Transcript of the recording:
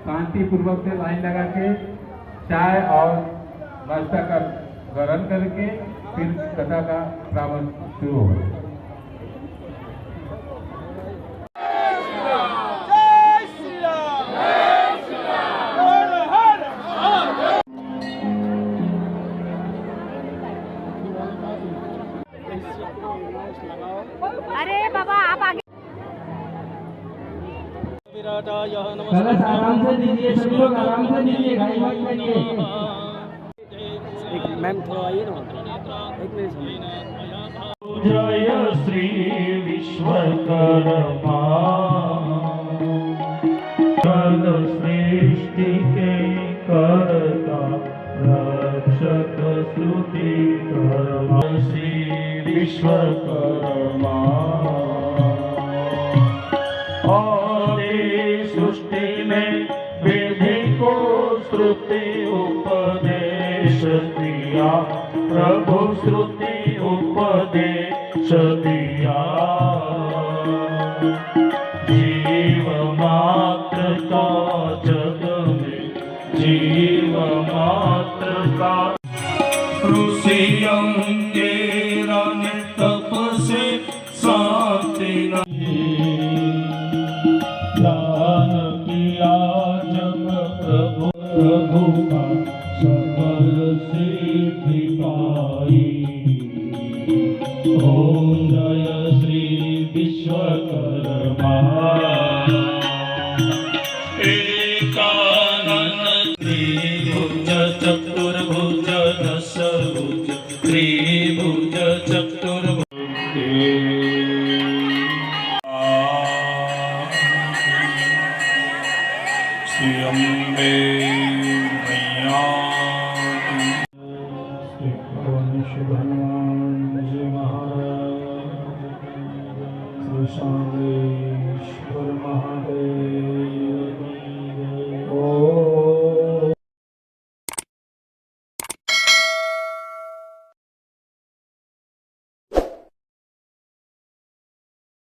शांति पूर्वक से लाइन लगा के चाय और नाश्ता का ग्रहण करके फिर कथा का प्रारंभ शुरू होगा। अरे बाबा आप आगे आराम से दीजिए, सभी लोग आराम से दीजिए, गाड़ी मत करिए। एक मैम थोड़ा आइए ना, एक मिनट। जय श्री विश्वकर्मा जग सृष्टि के करता रक्षक स्तुति कर्मा श्री विश्वकर्मा सृष्टि में विधि को श्रुति उपदेश दिया, प्रभु श्रुति उपदेश दिया। जीव मात्र का जग में जीव मात्र का ऋषि अंगेरा ने तप से शांति दान किया जब प्रभु प्रभु का सफल सिद्धि पाई। ओम जय श्री विश्वकर्मा एकानन त्रिभुज चतुर्भुज दशभुज त्रिभुज चतुर्भुज अम्बे मैया भगवान जी महाराज श्री शामेश्वर महादेव